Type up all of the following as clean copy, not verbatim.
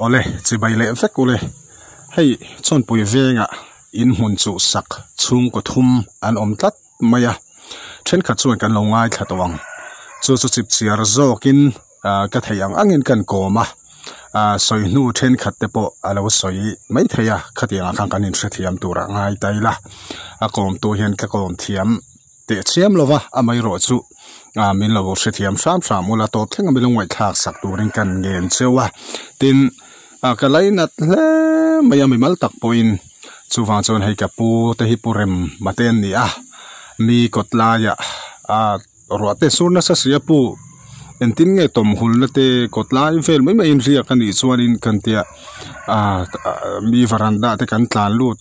ole chi bai le vek ole hei chon pui venga in hun chu sak chung ko thum an om tlat maya then kha chuan kan lo ngai thlatawang chu chip chiar zokin ka thayang angin kan koma soi nu then khat te po alo soi mai thaya khatianga khang kanin thriam tura ngai taila a kom tu hian ka kom thiam te chiam lova amai ro chu min lo thriam sam mula to thenga milong wai thak sak turin kan ngen chewa tin kalainat le mayami mal tak point chuwang chon hei ka pu te hi purem maten ni mi kotlaya roate surna sa sia pu entin nge tom hulna te kotlai fel mai in ria kan ni chuanin kan tia mi varanda te kan tlan lut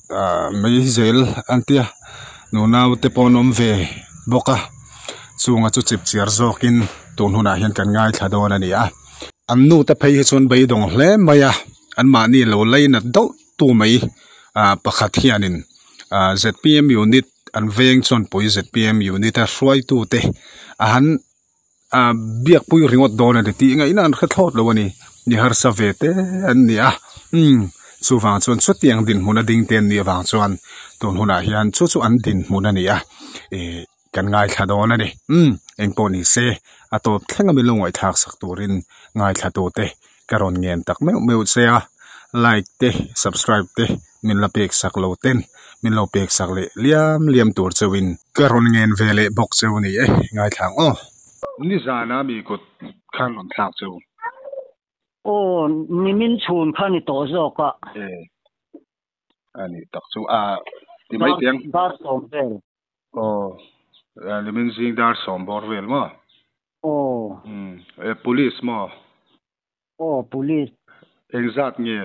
mai zel antia no naw te ponom ve boka chunga chu chip chiar zokin ton huna hian kan ngai thladon ani an nu ta phei chon bai dong hle maya an ma ni lo leina do tu mai pakhat hianin ZPM unit an veng chon poi ZPM unit a hruai tu te han biak pui ringot don ani ti nga inan khathot lowani ni har sa ve te an ni chuwang chon chutiang din huna ding ten ni awang chuan ton huna hian chu an din huna ni kan ngai thladon ani engpo ni se atop thlenga milong wai thak sak turin ngai thla te karon ngen tak meu se like te subscribe te min la pek sak lo ten min lo pek sak le liam tur chewin karon ngen vele bok chewni ngai thlang ni zana mi ko khan on thak chew ni min chun khani to zo ka ani tak chu ti mai tiang dar som vel ni min sing dar som bor vel ma police ma police exact nge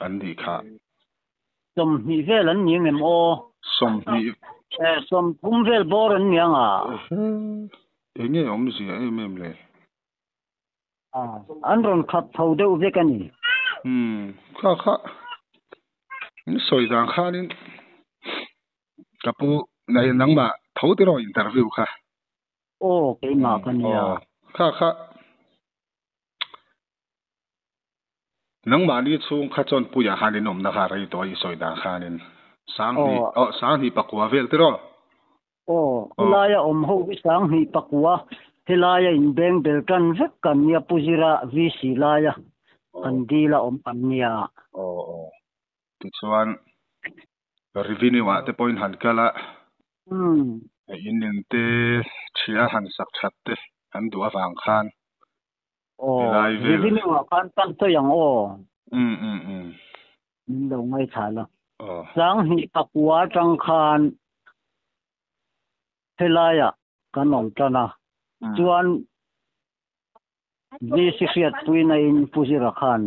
an di kha som hi vel an ning em som hi som pum vel bor an niang nge om si mem le an ron khat thau deu ve kan ni kha ni soi dang kha nin kapu nai nang ma thau te ro interview kha ke ma kan ya kha nang ma ni chung kha chon puya hanin om na kha rai to I soi dang kha nin sang hi pakwa vel te ro hilaya ho sang hi pakwa hilaya in beng bel kan vek kan ya pujira vc laya andila kan nia ti chuan revenue wa te point han kala in te thia han sak that te an du awang khan revenue wa kan tan to yang lo ngai thala sang hi pakwa tang khan hilaya kanong tana chuan visiat tuina in pujira khan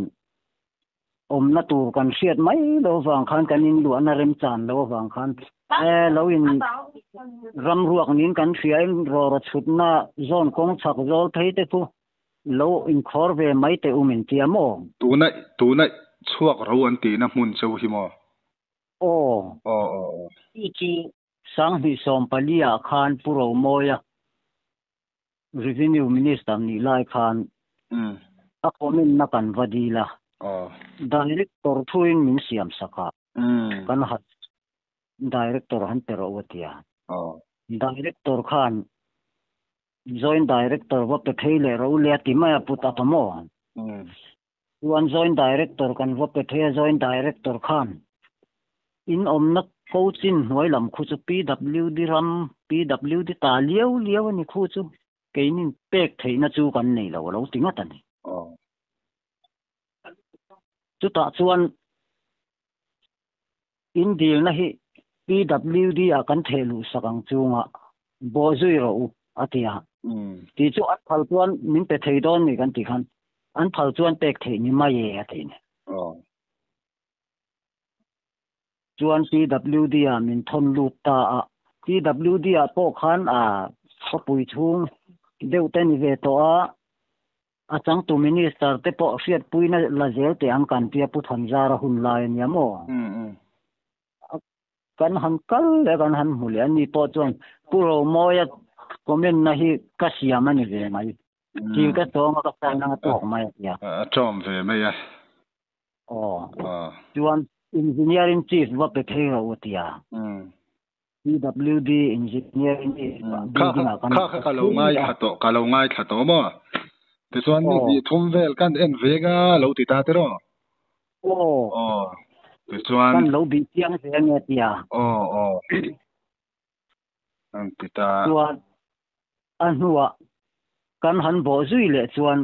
na tur kan siat mai lo wang khan kanin lu anarem chan lo wang khan lo in ram ruak nin kan siain ro chutna zone kong chak zol thei te tu lo in khor ve mai te umin tiamo tu na chuak ro an ti na mun cheu hi mo chi sang hi som palia khan puro moya revenue minister ni lai khan akomin na kan vadila director thuin min siam saka kan hat director han pero watia director khan joint director wa pe thele ro le ti ma puta tamo one joint director kan wa pe the joint director khan in omna coachin hoilam khu chu PWD ram PWD ta lieu ni khu chu keinin pek theina chu kan nei lo tinga tani chu ta chuan in deal na hi PWD a kan thelu sakang chunga bozui ro atia ti chu at phal chuan min pe thei don ni kan ti khan an phal chuan pek thei ni ma ye atin chuan PWD a min thon lu ta PWD a po khan khapui chung deu te ni ve to achang tu minister te po siat puina la zel te ang kan pia pu than zara hun lai niamo kan han kal le kan han mulian ni po chuan puro moya komen na hi kasia mani ve mai ki ka to ma ka sa na to mai ya tom ve mai chuan engineer in chief wa pe thei ro tia PWD engineer in building a kha ka lo ngai thato mo ti chuan ni thum vel kan en vega lo ti ta te ro ti chuan kan lo bi tiang se nge tia an ti ta chuan an huwa kan han bo zui le chuan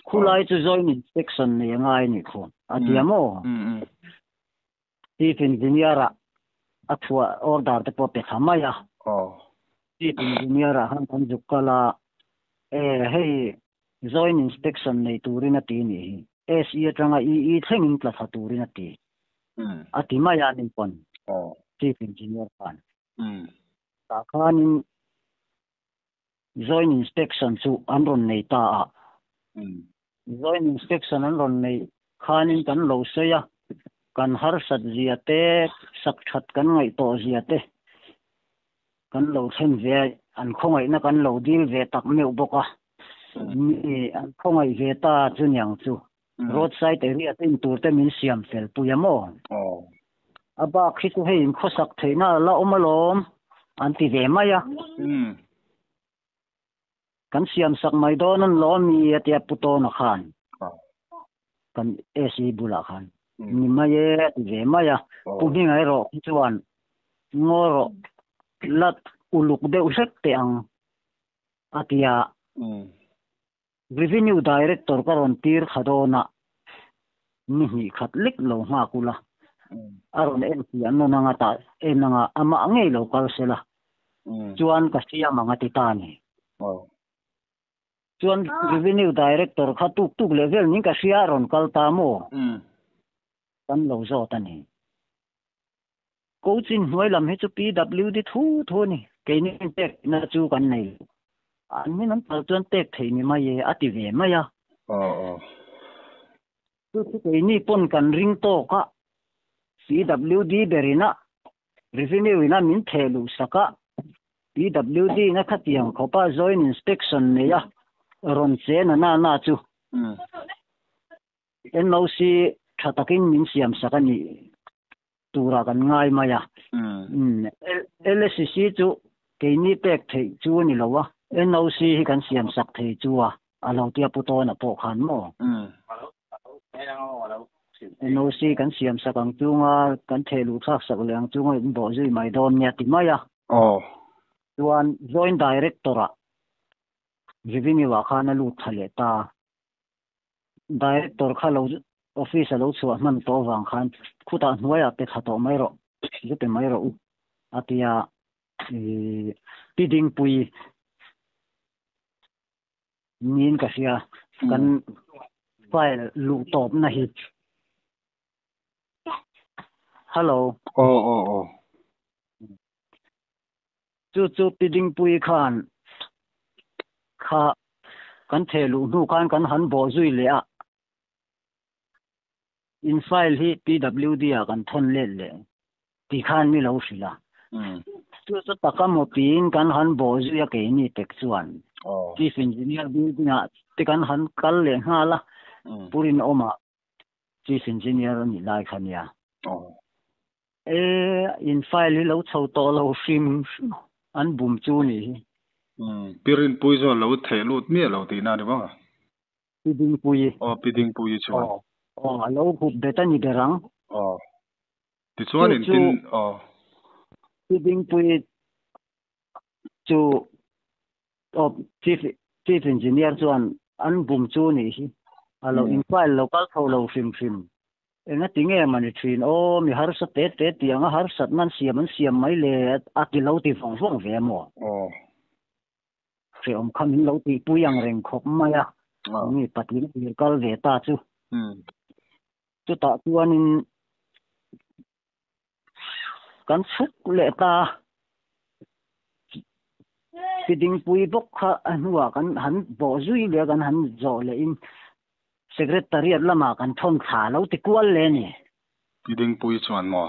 khulai chu join inspection ne ngai ni khon atiamo chief engineer athua order te po pe khamaya chief engineer han jukala hey join inspection nei turina ti ni SE atanga thlengin tla turina ti atimaya nin pon chief engineer kan ta khanin join inspection chu anron nei ta join inspection anron nei khanin kan lo seya kan har sat ziate sak that kan ngai to ziate kan lo then ve an khongai na kan lo dil ve tak meu boka ni an khongai ve ta chunyang chu roadside area tin tur te min siam fel puyamo aba khitu hein khosak theina la omalom anti ve maya kan siam sak mai donan lo mi atia puto na khan kan AC bula khan ni maye ve maya puni ngai ro chuan ngoro lat uluk de usek te ang atia revenue director karon tir khadona ni hi khatlik lo ma kula aron en ti anno nanga ta enanga ama ngei lo kal sela chuan ka sia manga ti ta ni chuan revenue director khatuk tuk level ni ka sia ron kal ta mo kan lo zo ta ni coachin hnuai lam he chu PWD thu ni ke ni tek na chu kan nei an ni nan tal chuan tek thei ni ma ye ati ve ma ya chu ke ni pon kan ring to ka PWD berina revenue ina min thelu saka PWD na khatiang khopa join inspection ne ya ron che na chu NOC thatakin min siam sakani tura kan ngai maya LSC chu keini pek thei chu ni lowa NOC hi kan siam sak thei chuwa alo tia puto na po khan mo NOC kan siam sakang chunga kan thelu thak sak leng chunga bo zui mai don nya ti maya chuan joint director revenue wa khana lu thale ta director khalo office alo chu man to wang khan khuta hnuaya pe khato mai ro jute mai ro atia piding pui nin ka sia kan file lu top na hi hello chu piding pui khan kha kan thelu nu kan han bo zui le a in file hi PWD a kan thon le ti khan mi lo sila chu takamo pin kan han bo zui a ke ni tek chuan chief engineer building a te kan han kal le ngala purin oma chief engineer ni lai khania in file hi lo chho to lo sim an bum chu ni pirin pui zo lo thelu mi lo ti na de ba piding pui piding pui chuan alo khup betani berang ti chuan in tin piding pui chu chief engineer chuan an bum chu ni hi alo in file local tho lo sim enga tinge mani thin mi har sa te tianga har sat man siam mai le ati lo ti phong ve mo se om khamin lo ti puyang reng khop maya ni patin kal ve ta chu chu ta chuanin kan suk le ta piding pui bok kha anwa kan han bo zui le kan han zo le in secretariat lama kan thon tha lo ti kwal le ni piding pui chuan mo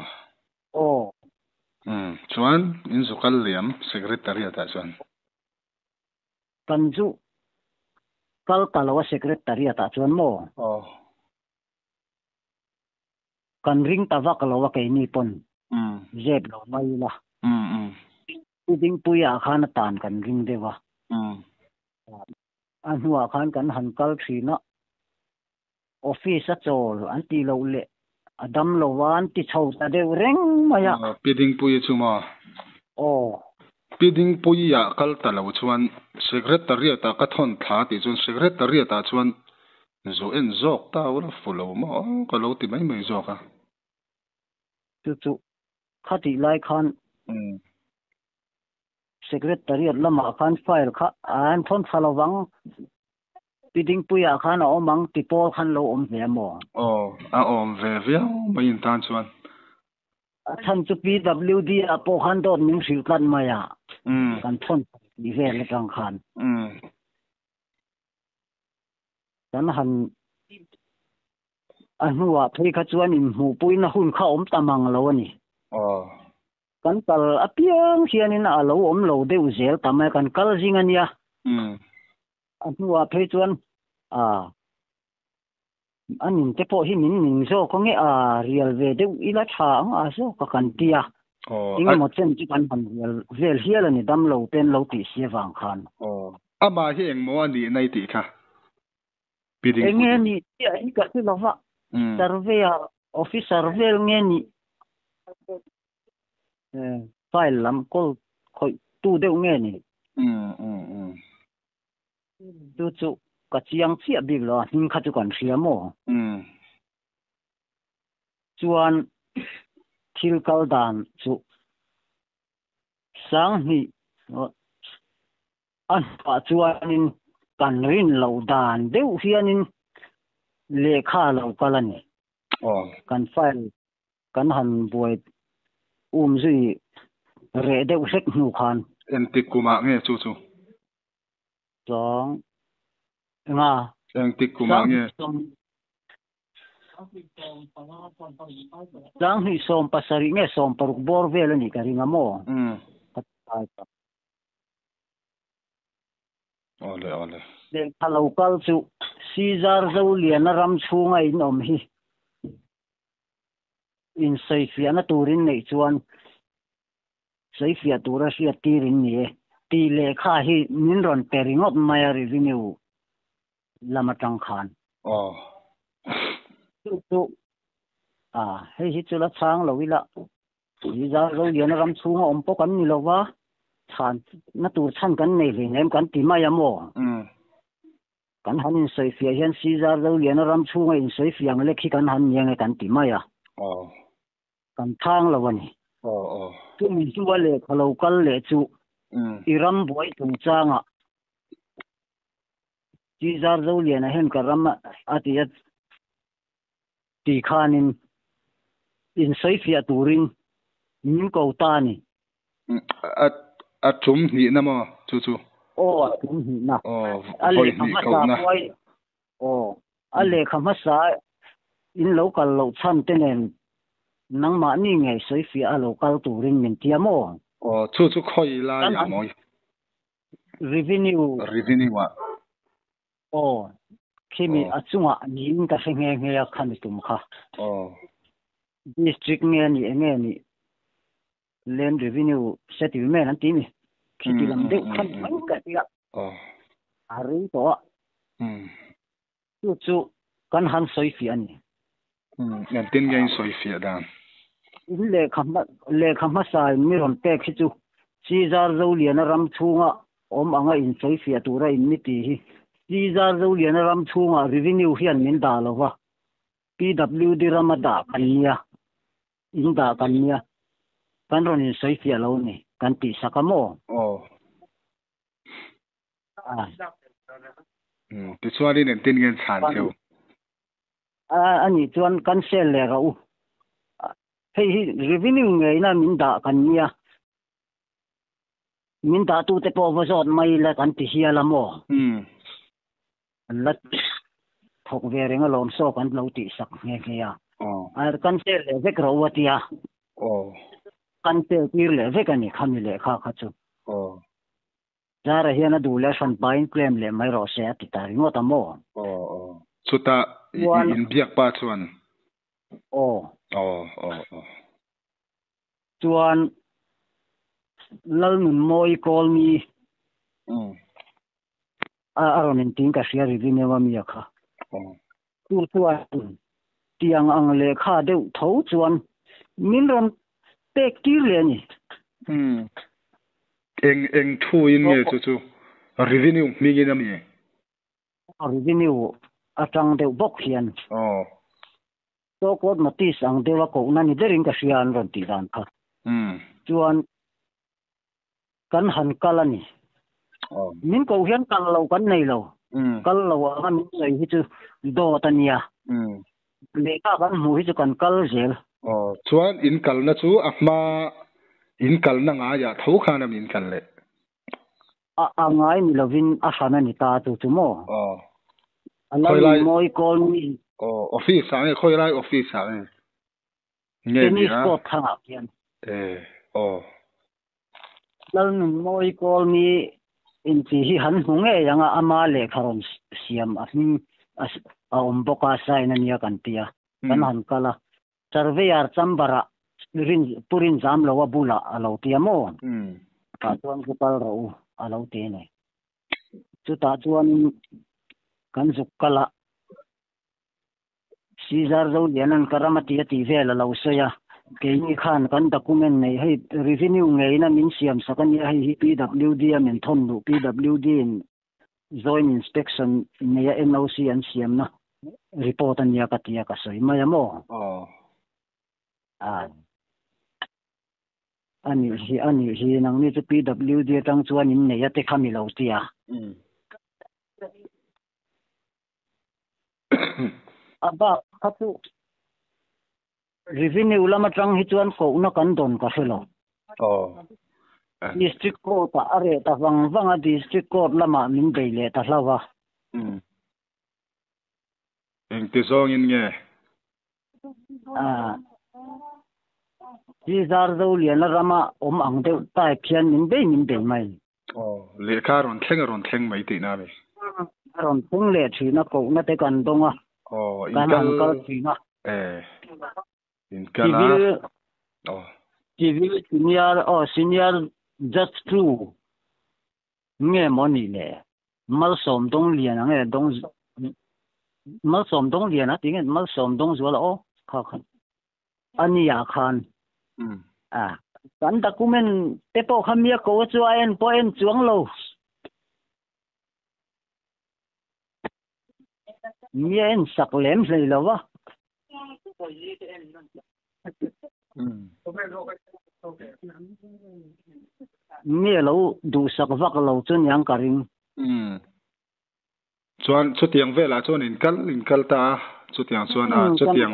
chuan in zukal liam secretariat ta chuan kan chu kal kalawa secretariat ta chuan mo kan ring tawak lo ke ni pon zep lo mai la ding puya khan tan kan ring dewa anwa khan kan hankal thina office a chol anti lo le adam lo wan ti chho ta de reng maya piding puya chuma piding puya kal ta lo chuan secretary ta ka thon tha ti chun secretary ta chuan zo en zok ta ura fulo ma ka lo ti mai zoka chu khati lai khan secretary lama khan file kha an thon thalawang piding puya khan omang tipol khan lo om ve mo a om ve mai in tan chuan than chu PWD a po khan dot ning sil kan maya kan thon ni ve le tang khan kan han anwa phei kha chuan in mu puina hun kha om tamang lo ani kan kal apiang hianin a lo om lo deuh zel tamai kan kal jing ania anwa phei chuan anin te po hi min zo ko nge real ve deuh ila tha ang a zo ka kan tia inga mo chen chi kan han vel hial ani dam lo ten lo ti sia wang khan ama hi eng mo ani nei ti kha piding nge ni tia hi ka ti lova survey officer vel nge ni file lam kol khoi tu deuh nge ni chu ka chiang chia big lo ning kha chu kan ria mo chuan thil kal dan chu sang ni an pa chuanin kan rin lo dan deuh hianin lekha lo kalani kan file kan han buai zui re deuh sek nu khan entikuma nge chu chong nga entikuma nge jang hi som pasari nge som paruk bor vel ani ka ringa mo ole le local chu Caesar zo lian ram chunga in om hi in saifia na turin nei chuan saifia tura sia tirin ni ti le kha hi min ron peringot maya revenue lamatang khan chu hei hi chula chang lo ila Caesar zo lian ram chunga om po kan ni lowa chan na tur chan kan nei le nem kan ti maya mo kan han in saifia hian Caesar zo lian ram chunga in saifia le khi kan han yang kan ti maya kan thang lawani tu min chu le khalo kal le chu iram boi tu changa Caesar zo lian a hen karam atiat ti khanin in saifia turin min ko tani a chum ni na ma chu chum ni na ale khamasa poi ale khamasa in local lo chan tenen nang ma ni ngai saifia local turin min tiamo chu khoi la ya mo revenue wa kimi achunga nin ka nge ya khan tum kha district nge ni land revenue settlement an ti ni khiti lam de khan ka ya ari to chu kan han saifia ni yan tin ngai saifia dan le khama sai mi ron pe khi chu Caesar zo lian ram chunga om anga in saifia tura in mi ti hi Caesar zo lian ram chunga revenue hian min da lowa PWD ramada kania in da kania kan ron in saifia lo ni kan ti sakamo ti chuan in tin ngen chan theu ani chuan kan sel le ra u hei revenue ngai na min da kania min da tu te po vazot mai la kan ti hiala mo lat thok ve renga lom so kan lo ti sak nge ya ar kan sel le vek ro watia kan sel tir le vek ani khami le kha chu zara hiana du la san bain claim le mai ro se ti ta ringo ta mo chuta in biak pa chuan chuan lal nun moi kol mi aron in ting ka sia revenue mi kha chuan tiang ang le kha deuh tho chuan min ron tek tir le ni eng thu in nge chu revenue mi gi nam ye revenue atang deuh bok hian so kot notice ang dewa ko na ni derin ka sian ron ti dan kha chuan kan han kalani min ko hian kal lo kan nei lo kal lo a min sei hi chu do tania le ka kan mu hi chu kan kal zel chuan in kal na chu ahma in kal na nga ya tho khana min kal le a ngai ni lovin a sana ni ta chu mo alai moi kol mi office ang khoi lai office ang nge ni ko thanga pian lal nun moi kol mi in chi hi han hunge yanga ama le kharon siam ahmin a omboka sai na nia kan tia kan han kala surveyor chambara purin jam lo bula alo tia mo ka chuan ku pal ro alo te ne chu ta chuan kan zuk kala Caesar zo lianan karamati ati vela lo soya ke ni khan kan document nei hei revenue ngei na min siam sakan ya hei PWD amen thon lu PWD in joint inspection nei NOC an siam na report an ya katia ka soi maya mo ani hi nang ni chu PWD tang chuan in nei ate khami lo tia aba khatu revenue lama tang hi chuan ko na kan don ka helo district court are ta wanga district court lama min beile ta hlawa eng te song in nge ji zar zo lian rama ang deuh tai phian min be mai le kha ron thleng mai ti na be ron thung le thina ko na te kan donga kan han kal thina in kala civil senior just true nge money le mal som dong lian nge dong mal som dong lian a ting mal som dong zola kha khan ania khan kan document te po khamia ko chuan point chuang lo mien saklem sei lawa mie lo du sak vak lo chun yang karing chuan chu tiang vela chuan in kal ta chu tiang chuan chu tiang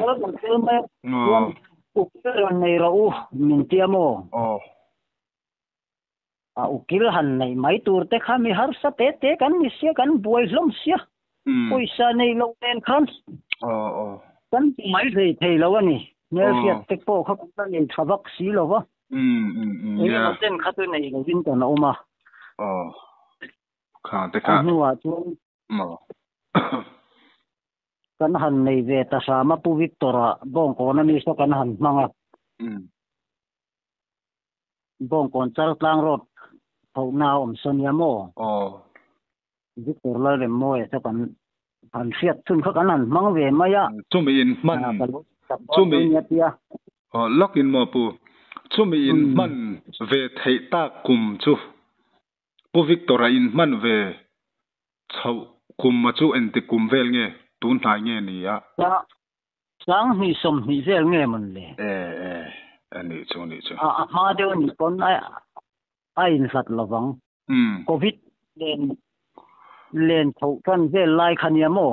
ukil nei ro min tiamo ukil han nei mai tur te khami har sa te kan ni sia kan buai hlom sia poisa nei lo ten khan kan mai thei lo ani ne fiat te po kha kan nei thavak si lo wa ya ten kha tu nei lo din ta na oma kha te kha nuwa chu kan han nei ve ta sama pu victora bong ko na mi so kan han manga bong kon chal tlang rot ho na sonia mo victor la le mo e so kan han fiat chun kha kan han mang ve maya chumi in man chumi lock in mo pu chumi in man ve thei ta kum chu pu victora in man ve chau kum ma chu en ti kum vel nge tun thai nge ni ya sang hi som hi vel nge man le ani chu ma de ni kon ai in sat lawang covid len thau kan vel lai khania mo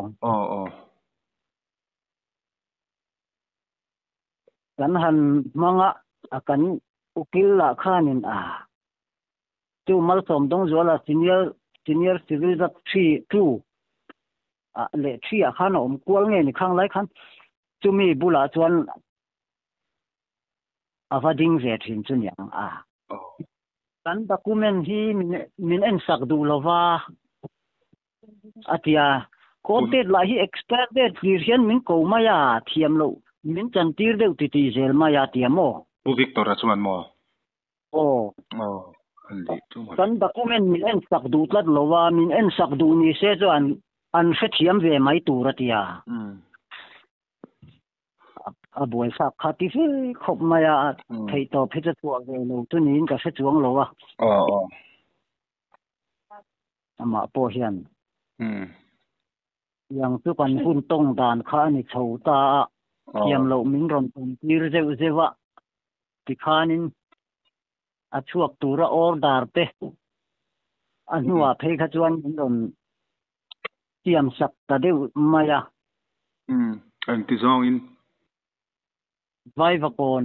kan han manga akan ukil la khanin tu mal som dong zola senior civil that 3 le 3 khan kwal nge ni khang lai khan chumi bula chuan avading ve thin chun yang kan document hi min en sak du lova atia content la hi expert date version min ko maya thiam lo min chan tir deuh ti zel ma ya tiamo bu Victor a chuan mo ali chu mo kan document min en sak du tlat lowa min en sak du ni se chuan an fe thiam ve mai tur atia a buai sak khati fi khop maya thei to phe chu ve lo tu nin ka fe chuang lowa ama po hian yang tu kan hun tong dan kha ni chhota thiam lo min ron tum tir zeu zewa ti khanin a chuak tura order te anua phei kha chuan min ron tiam sak ta deu maya an ti zong in vai va kon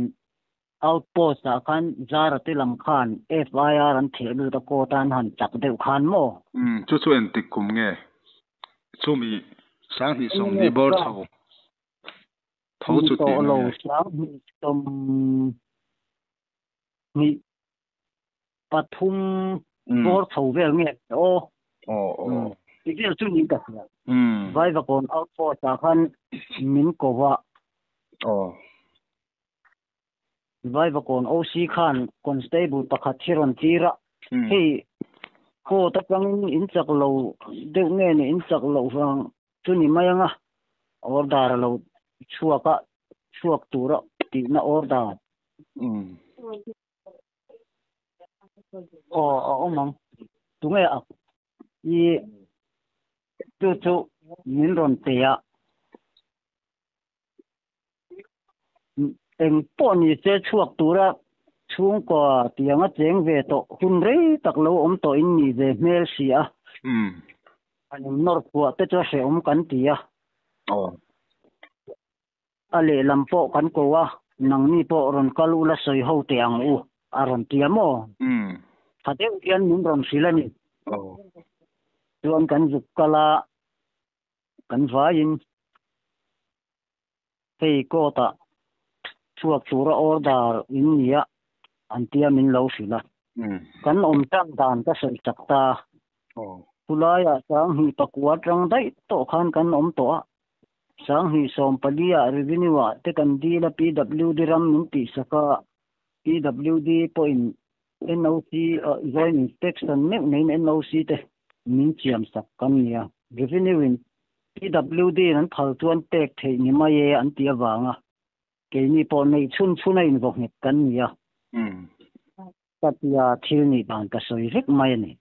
outpost a khan zara te lam khan FIR an thelu ta ko tan han chak deu khan mo chu en tik kum nge chu mi sang hi song ni bor thau chu ti lo sang hi tom ni pathum bor thau ve nge Ikil chu ni ka vai va kon outpost a khan min ko wa vai va kon OC khan constable pakhat thiron tira hei ko ta chang in chak lo deuh nge ni in chak lo rang chu ni mayanga order lo chuak tura ti na order mang tunge a I chu min ron te ya eng pon ni che chuak tura chung ko tianga cheng ve to hun re tak lo om to in ni ve mel sia ani nor pu te cho se om kan tia ale lampo kan ko wa nang ni po ron kalu la soi ho te ang u aron tia mo hate kian min ron silani chuan kan zuk kala kan vain hei ko ta chuak tura order in nia antia min lo sila kan om tang dan ka sei chakta kulaya sang hi pakwa tang dai to khan kan om to sang hi som palia revenue te kan di la PWD ram min ti saka PWD point NOC joint inspection ne NOC te min chiam sak kan nia revenue in PWD nan phal chuan tek thei ni ma ye an tia wanga ke ni po nei chun in vok ni kan nia tatia thil ni ban ka soi rek mai ni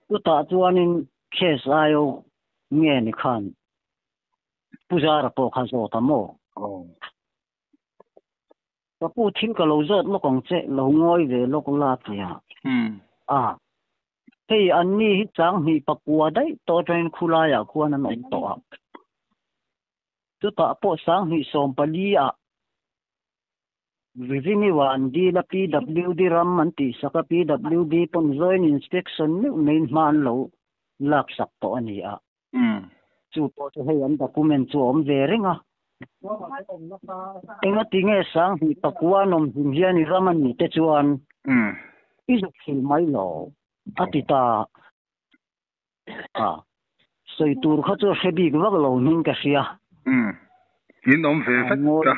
tu ta chuanin case ayo nge ni khan pujara po kha zo ta mo ka pu thil ka lo zot lo kong che lo ngoi ve lo ko la tia hei anni hi chang hi pakua dai to train khula ya khuan an om to tu ta po sang hi som pali a revenue wan di la PWD ram man ti saka PWD pon joint inspection ni main man lo lak sak to ani a chu po chu hei an document chu om ve renga enga tinge sang hi pakua nom hian ni raman ni te chuan isu khil mai lo atita soi tur kha chu hebi gwak lo ning ka sia in om ve fat ka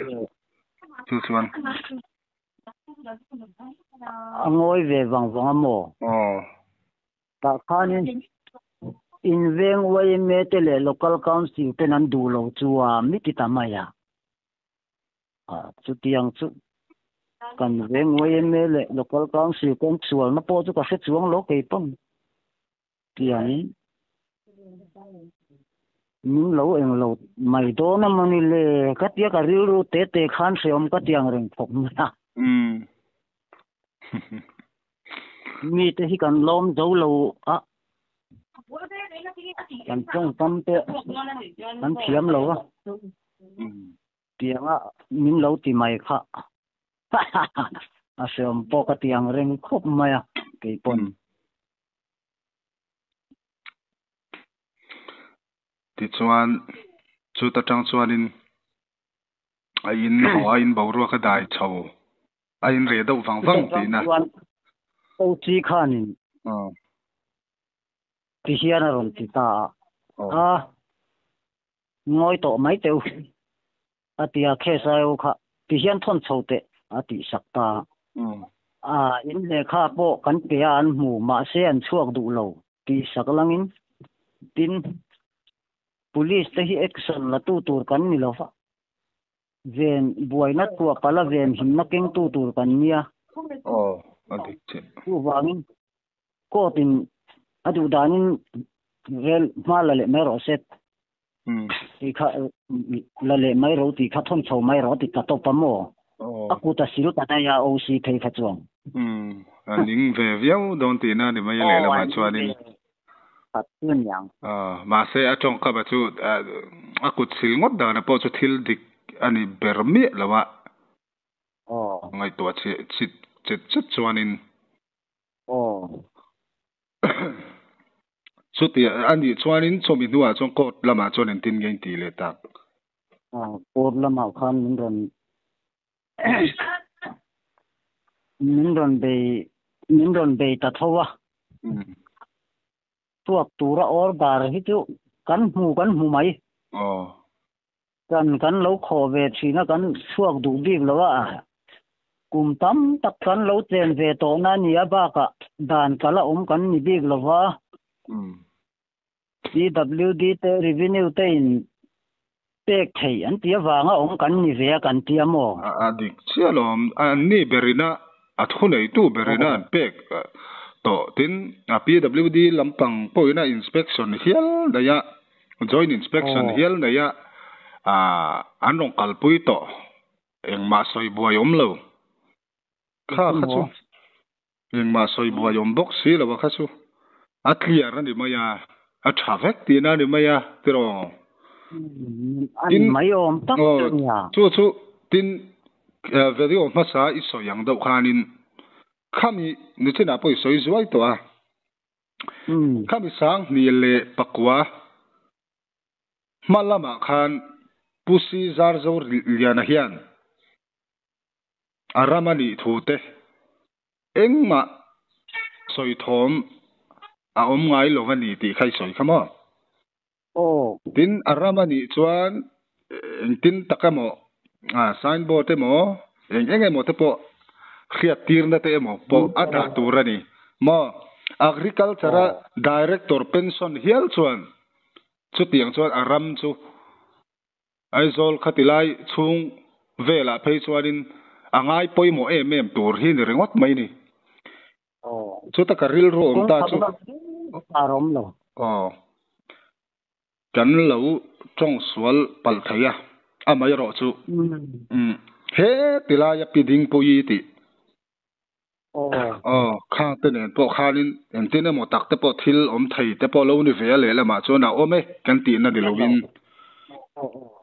chu chuan angoi ve wang mo ta khanin in veng wai me tele local council te nan du lo chuwa mi ti tamaya chu tiang chu kan veng wai me le local council kon chual na po chu ka se chuang lo ke pom tiang min lo eng lo mai do na mani le ka tia ka ri ru te khan se om ka tiang reng phok na mi te hi kan lom zo lo kan chong tam te kan thiam lo tiang min lo ti mai kha se om po ka tiang reng khop maya ke pon ti chuan chu ta tang chuanin a in hawa in boru ka dai chho a in re do wang ti na o chi khanin ti hian ron ti ta ngoi to mai teu atia khesai kha ti hian thon chote ati sakta in le kha po kan pe an mu ma se an chuak du lo ti saklangin tin police te hi action la tu tur kan ni lo fa ven buaina tu pala ven himna keng tu tur kan nia adik che tu wangin ko tin adu danin rel mala le mero set ti kha la le mai ro ti kha thon chho mai ro ti ta to pa mo aku ta siru ta ya oc thei kha chuang ning ve viau don ti na ni mai le la ma chuanin pat tun yang ma se a chong ka ba chu aku thil ngot da na po chu thil dik ani bermi lawa ngai to che chit chuanin suti ani chuanin chomi duwa chong kot lama chonin tin gen ti le ta kot lama khan min ron be ta thowa tuak tura or dar hi chu kan hu mai kan lo kho ve thina kan suak du dik lawa kum tam tak kan lo chen ve to na ni aba ka dan kala kan ni dik lawa CWD te revenue te in pek thei an tia wanga kan ni ve kan tia mo adik chialom an ni berina athunei tu berina an pek to tin PWD lampang poina inspection hial daya joint inspection hial daya anong kalpui to eng ma soi buayom lo kha chu eng ma soi buayom box si lo kha chu a clear ni maya a traffic ti na ni maya tiro in mayom tak ya chu tin video masa iso yang do khanin khami nichina poi soi zuai to khami sang ni le pakwa malama khan pusi zarzo liana hian aramani thute engma soi thom a ngai lovani ti khai soi khama tin aramani chuan tin takamo signboard te mo enge mo te po khia tirna te mo po ada turani mo agriculture director pension hial chuan chu tiang chuan aram chu aizol khatilai chung vela phei chuanin angai poimo em tur hi ni rengot mai ni chu ta karil ro om ta chu arom lo kan lo chong sual pal thaya amai ro chu he tilaya piding poi ti kha te nen po khanin entine mo tak te po thil om thei te po lo ni ve le la ma chona ome kan ti na di lovin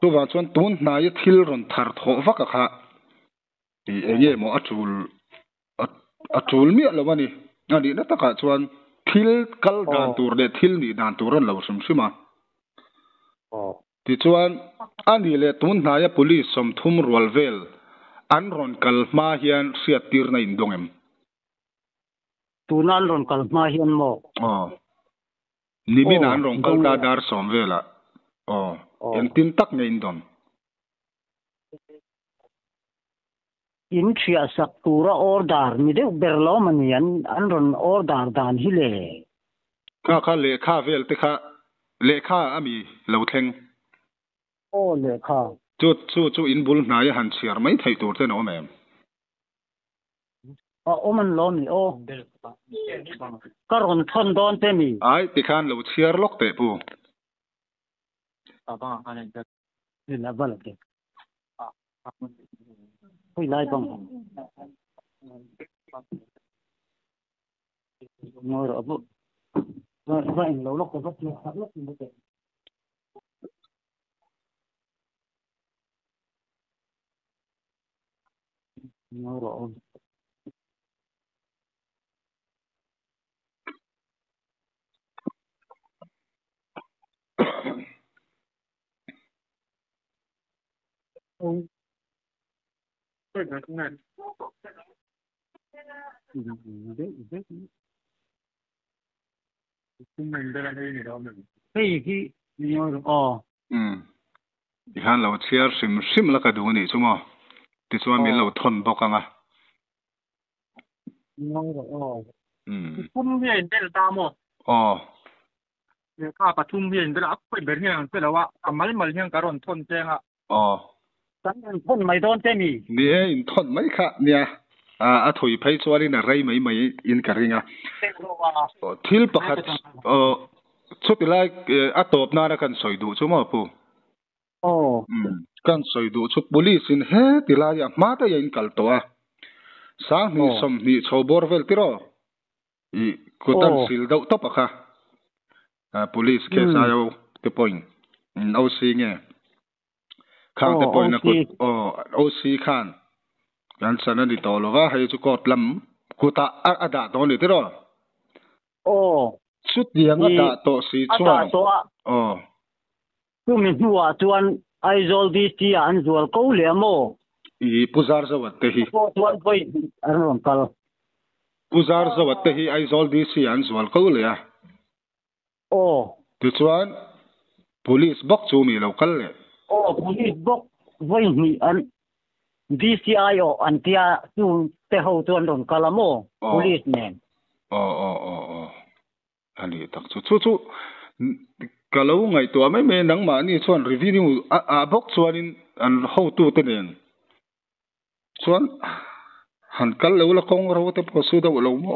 tu wa chon tun na ye thil ron thar tho vaka kha ti enge mo achul mi lo mani ani na taka chuan thil kal dan tur le thil ni dan turan lo sum sima ti chuan ani le tun na ya police som thum rolvel an ron kal ma hian siat tir na indongem tunan ron kal ma hian mo nimin an ron kal ta dar som vela en tin tak nei indon in thia sak tura order mi de berlo mani an ron order dan hi le kha le kha vel te kha le kha ami lo thleng le kha chu in bul na ya han chiar mai thai tur te no mem man lo mi karon thon don te mi ai ti khan lo chiar lok te pu ni la bal te hui lai bang ngồi ở bộ vậy lâu lóc có rất nhiều khác lắm như thế ngồi rồi tôi nói không này mình đây là đây gì đâu mình cái gì ngồi rồi han lo chiar sim la ka du ni chumo ti chuan min lo thon bok anga pum hian del ta mo ka pathum hian del ak poi ber hian pe lawa amal mal hian karon thon tenga tan thon mai don te ni in thon mai kha nia a thui phei chuan in a rei mai in ka ringa thil pakhat chutilai a top na ra kan soidu chumo pu kan soidu chu police in he tilai a ma ta in kal to a sang ni som ni chobor vel tiro I kutan sil dau to pakha police case ayo the point no see nge khang the point na kut OC khan yan sana ni to lo wa hai chu kot lam kuta ada to ni tiro sut diang ada to si chuan tu min huwa chuan aizol di ti an zual ko le mo I puzar zawat te hi chuan poi aron kal puzar zawat te hi aizol di si an zual ko le a tu chuan police bok chu mi lo kal le police bok voi ni an DCI an tia tu te ho chuan ron kalamo police man ani tak chu kalau ngai to mai me nang ma ni chuan review a bok chuan in an ho tu te nen chuan han kal lo la kong ro te po su da lo mo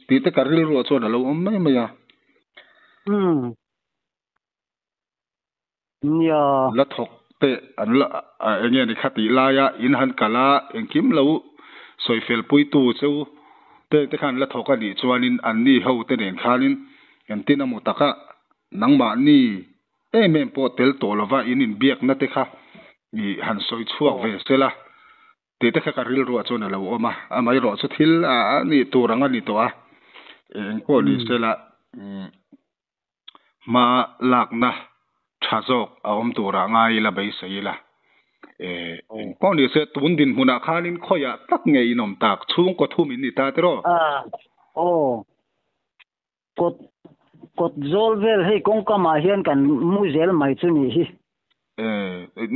ti te karil ro chuan lo mai mai ya ya la thok te an la enge ni khati la ya in han kala engkim lo soifel pui tu chu te khan la thok ani chuan in an ni ho te nen khanin en tin amu taka nangma ni em po tel to lova in biak na te kha ni han soi chuak ve sela te kha karil ro chuan lo oma amai ro chu thil ni turanga ni to a eng ko ni sela ma lakna thazok aom tura ngai la bai seila ko ni se tun din huna khanin khoya tak nge inom tak chung ko thumin ni ta tero kot zolvel hei kong kama hian kan muzel mai chu ni hi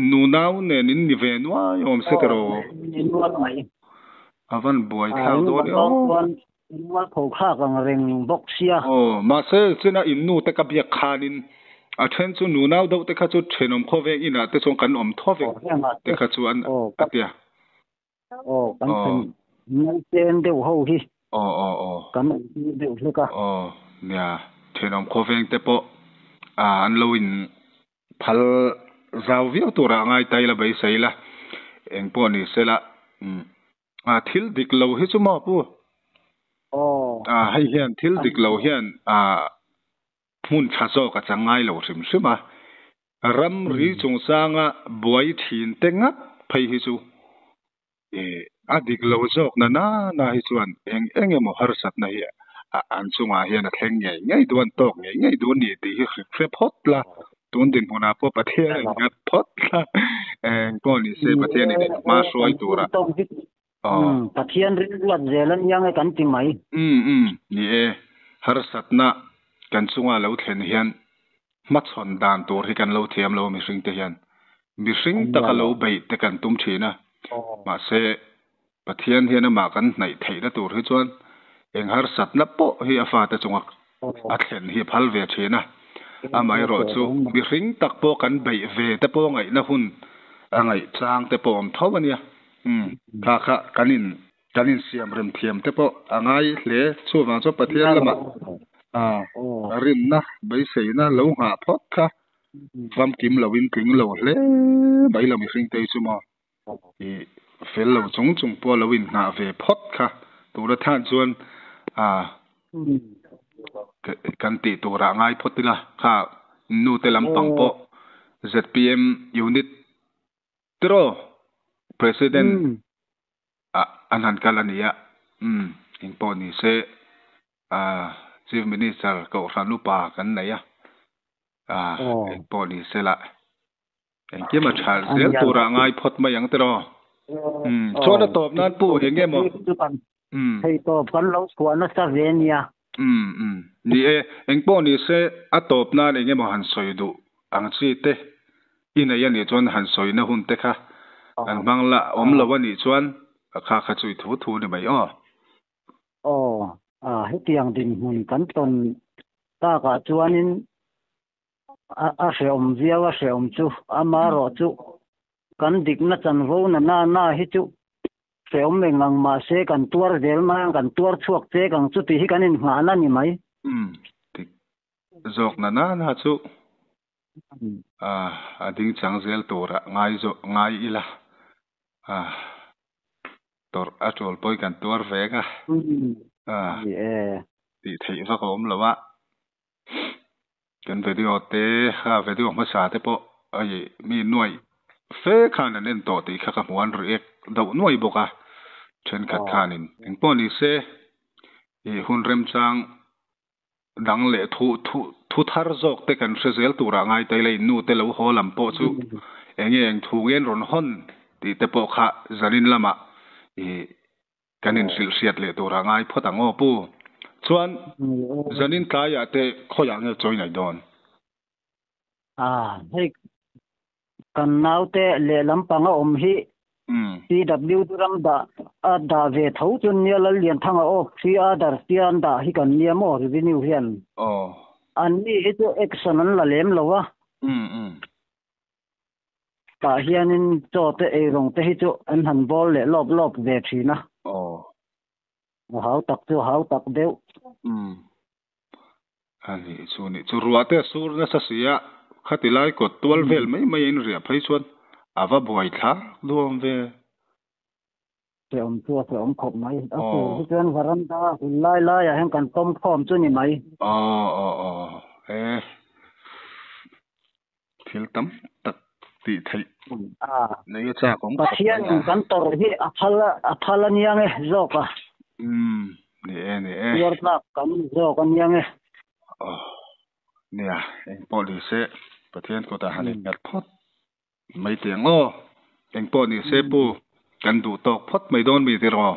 nu nau ne nin ni ve nuwa yom se tero avan boy thau do nuwa pho kha kang reng boxia ma se china in nu te ka bia khanin a then chu nu nau do te kha chu thenom kho ve ina te chong kan om tho ve te kha chu an atia kan nai ten de ho hi kan de hu ka nya thenom kho ve te po an loin phal zau viu tu ra ngai tai la bai sai la eng po ni sela thil dik lo hi chu ma pu hai hian thil dik lo hian phun thazo ka changai lo rim sima ram ri chung sanga buai thin tenga phei hi chu adik lo jok na hi chuan eng emo har sat na hi an chunga hian a thleng ngai duan tok ngai du ni ti hi khre phot la tun din huna po pathian ngat phot la ko ni se pathian ni ma soi tura pathian rin lat zelan yang kan ti mai ni har sat na kan chunga lo thlen hian ma chon dan tur hi kan lo thiam lo mi hring te hian mi hring taka lo bei te kan tum thina ma se pathian hian ma kan nai theina tur hi chuan eng har sat na po hi afa ta chunga a thlen hi phal ve thina amai ro chu mi hring tak po kan bei ve te po ngai na hun angai chang te po om thawania kha kanin siam rem thiam te po angai hle chu wa chu pathian lama rin na bai sei na lo nga phot kha vam kim lo in ting lo hle bai lo mi hring te chu ma fel lo chung po lo in na ve phot kha tura than chuan kan ti tura ngai photila kha nu te lam pang po ZPM unit tro president anhan kalania in po ni se chief minister ko ranu pa kan nei in po ni se la en ke ma thal zel tura ngai phot ma yang tro chona top nan pu enge mo hei top kan lo suana sa venia ni eng po ni se a top nan enge mo han soidu ang chi te ina yan ni chuan han soi na hun te kha an bang la lo wa ni chuan kha kha chui thu ni mai hetiang din hun kan ton ta ka chuanin a hreom viawa hreom chu amaro chu kan dik na chan ro na hi chu hreom me ngang ma se kan tuar del ma kan tuar chuak che kang chu ti hi kanin nga na ni mai tik zok na chu ading changzel tora ngai ila tor atol poi kan tuar veka ti thei va kom lawa kan video te video ma sa te po ai mi nuai fe khan nen to ti kha ka muan react do nuai boka chen khat khanin eng po ni se hun rem chang dang le thu thar jok te kan hrezel tura ngai te le nu te lo ho lam po chu eng thu gen ron hon ti te po kha zanin lama kanin sil siat le tura ngai photang o pu chuan zanin kaya te khoyang e choi nai don hei kan naute le lampanga hi CW duram da ve thau chun nia lal lian thanga o si adar sian da hi kan nia mo revenue hian an ni itu action an la lem lowa ta hianin cho te e rong te hi chu an han bol le lop ve thina hau tak deu ani chu ruate sur na sa sia khatilai ko 12 vel mai in ria phai chuan ava boi tha duam ve om khop mai hi chuan varam da lai a hen kan tom khom chu ni mai thil tam tak ti thei nei cha kong pathian kan tor hi aphala niang e zoka ne yorna kan zoka niang e nia eng police pathian ko ta hanin ngat phot mai tiang eng po ni se pu kan du tok phot mai don mi ti ro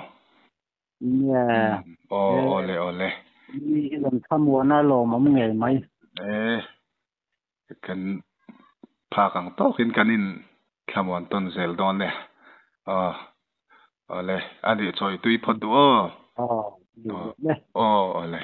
ole ni kan thamwana lo mam nge mai kan pha kang to hin kanin khamon ton zel don le ole ani choi tui phot du ole